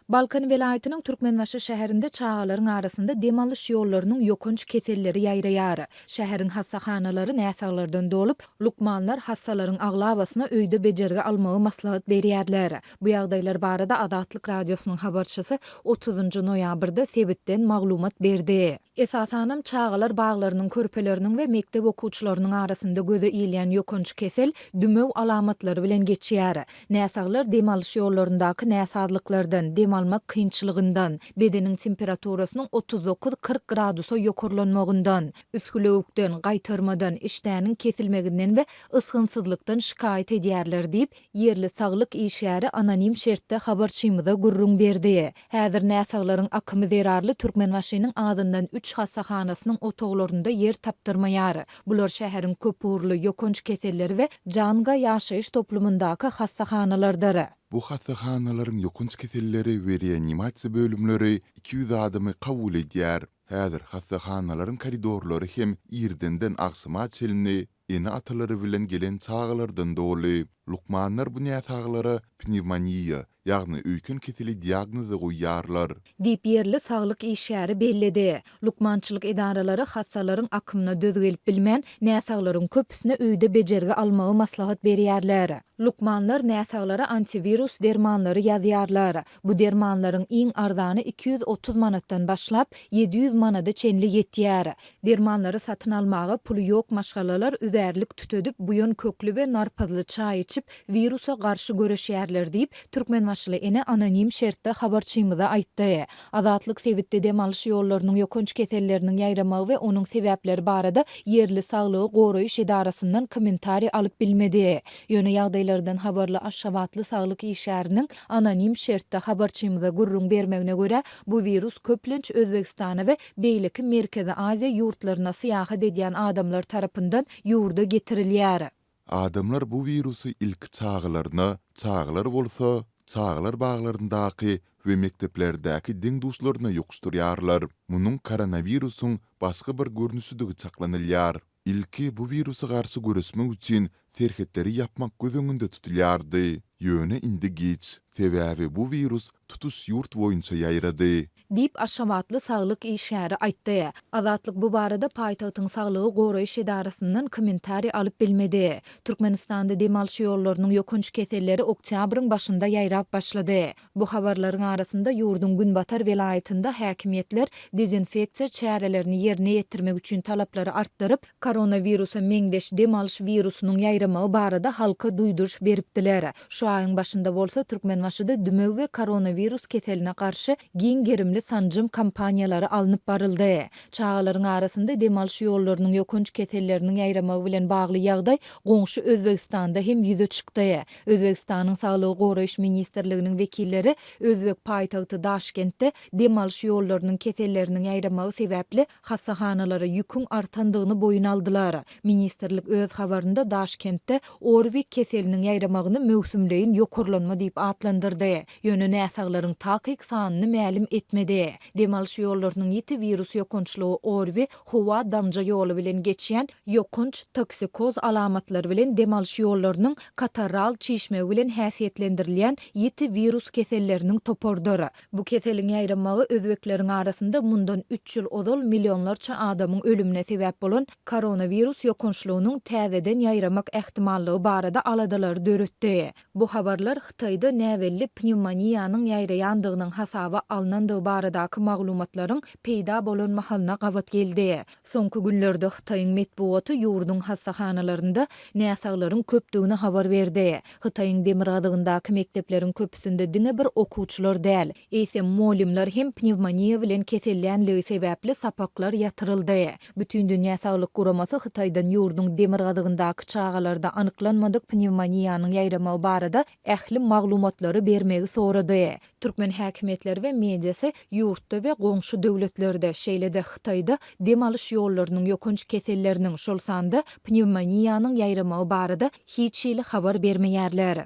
Balkan vilayetinin Türkmenbaşı şäherinde çağalaryň arasında demalış ýollarynyň ýokunç keselleri ýaýraýar. Şäheriň hassahanaları näsaglardan dolup, lukmanlar hassalaryň aglabasyna öýde bejerge almagy maslahat berýärler. Bu ýagdaýlar barada Azatlyk radiosynyň habarçysy 30 noýabrda sebitden maglumat berdi. Esasanam çağalar baglarynyň körpeleriniň we mektep okuwçylarynyň arasynda göze ilýän ýokunç kesel dümöw alamatlary bilen geçýär. Näsaglar demalış ýollaryndaky näsadlyklardan, demalmak kynçylygyndan, bedeniň temperaturasynın 39-40 gradusa ýokurlanmagyndan, üskülewükden, gaýtarmadan, işdäniň kesilmeginden we ysgynsyzlykdan şikaýet edýärler diýip ýerli saglyk işgäri anonim şertde habarçymyza gurrun berdi. Häzir näsaglaryň akymy zerarly Türkmenbaşynyň adyndan 3 hassahanasynyň otoglarynda yer tapdyrmaýar. Bular şäheriň köp uğurly ýokunç keselleri we janga ýaşaýyş toplumyndaky hassahanalardyr. Bu hassahanaların ýokunç keselleri we reanimasiýa bölümleri 200 adamy kabul edýär. Häzir hassahanaların koridorlary hem irdenden aksyma çelini, eni atalary bilen gelen çağalardan doly. Lukmanlar bu näsaglara pnevmoniýa, ýagny öýkün keseli diagnozy goýýarlar. Diýip ýerli saglyk işgäri bellidi. Lukmançylyk edaralary hassalaryň akymyna döz gelip bilmän näsaglaryň köpüsine öýde bejerge almagy maslahat berýärler. Lukmanlar näsaglara antivirus dermanlary ýazýarlar. Bu dermanlaryň iň arzany 230 manatdan başlap 700 manada çenli ýetýär. Dermanlary satyn almagy puly ýok maşgalalar üzerlik tütödüp buýan köklü we narpazly çaý içip virusa garşy göreşýärler diýip Türkmenbaşly ene anonim şertde habarçymyza aýtdy. Azatlyk sebitde demalış ýollarynyň ýokunç keselleriniň ýaýramagy we onuň sebäpleri barada ýerli saglygy goraýyş edarasyndan kommentari alyp bilmedi. Ýöne ýagdaýlardan habarly Aşgabatly saglyk işgäriniň anonim şertde habarçymyza gurrun bermegine görä bu virus köplenç Özbegistana we beýleki Merkezi Aziýa ýurtlaryna syýahat edýän adamlar tarapyndan ýurda getirilýär. Adamlar bu virusu ilk çağlarına, çağlar bolsa, çağlar baglaryndaky we mekteplerdäki diň duşlaryna ýokuşdurýarlar. Munyň koronavirusyň başga bir görnüşidigi çaklanylýar. İlki bu virusa garşy göresmek üçin terhetleri yapmak gözüňünde tutulýardy. Ýöne indi geç. Sebäbi bu virus tutuş ýurt boýunça ýaýrady. Diýip Aşgabatly saglyk işgäri aýtdy. Azatlyk bu barada paýtagtyň saglygy goraýyş edarasyndan kommentari alyp bilmedi. Türkmenistanda demalış ýollarynyň ýokunç keselleri oktýabryň başynda ýaýrap başlady. Bu habarlaryň arasynda ýurdun Günbatar vilayetinde häkimiýetler dezinfeksiýa çärelerini ýerine ýetirmek üçin talaplary artdyryp, koronavirusa meňdeş demalış virusynyň ýaýramagy barada halka duýduruş beripdiler. Şu aýyň başynda bolsa Türkmenbaşyda dümöw we koronavirus keseline garşy giň gerimli sanjym kampaniýalary alınıp baryldy. Çağalaryň arasynda demalış ýollarynyň ýokunç keselleriniň ýaýramagy bilen bagly ýagdaý goňşy Özbegistanda hem ýüze çykdy. Özbegistanyň Saglyk goraýyş ministrliginiň wekilleri Özbek paýtagty Daşkentde demalış ýollarynyň keselleriniň ýaýramagy sebäpli hassahanalara ýüküň artandygyny boýun aldylar. Ministrlik öz habarynda Daşkentde Orwik keseliniň ýaýramagyny möwsümleýin ýokurlanma diýip atlandyrdy. Ýöne näsaglaryň takyk sanyny mälim etmedi. Demalış ýollarynyň ýeti virus ýokunçlugy Orwi, howa damja ýoly bilen geçýän ýokunç toksikoz alamatlary bilen demalış ýollarynyň kataral çişmegi bilen häsiýetlendirilýän ýeti virus keselleriniň topordur. Bu keseliň ýaýramagy özbekleriň arasynda mundan 3 ýyl ozal millionlarça adamyň ölümine sebäp bolan koronavirus ýokunçlugynyň täzeden ýaýramak ähtimallygy barada aladalar döretdi. Bu habarlar Hytaýda näwelli pnevmoniýanyň ýaýraýandygynyň hasaba alınandygy baradaky maglumatlaryň peýda bolan mahalyna gabat geldi. Soňky günlerde Hytaýyň medpuaty ýurdun hassahanalarynda näsaglaryň köpdigini habar berdi. Hytaýyň Demirgadygyndaky mektepleriň köpüsinde diňe bir okuwçylar däl, eýse molimler hem pnevmoniýa bilen kesellenligi sebäpli sapaklar ýatyryldy. Bütün dünýä saglyk guramasy Hytaýdan ýurdun Demirgadygyndaky çağalarda anyklanmadyk pnevmoniýanyň ýaýramagy barada ähli maglumatlary bermegi sorady. Türkmen häkimetleri we mediasy ýurtda we goňşy döwletlerde şeýlede Hytaýda demalış ýollarynyň ýokunç keselleriniň şol sanda pnevmoniýanyň ýaýramagy barada hiç ýyly habar bermeýärler.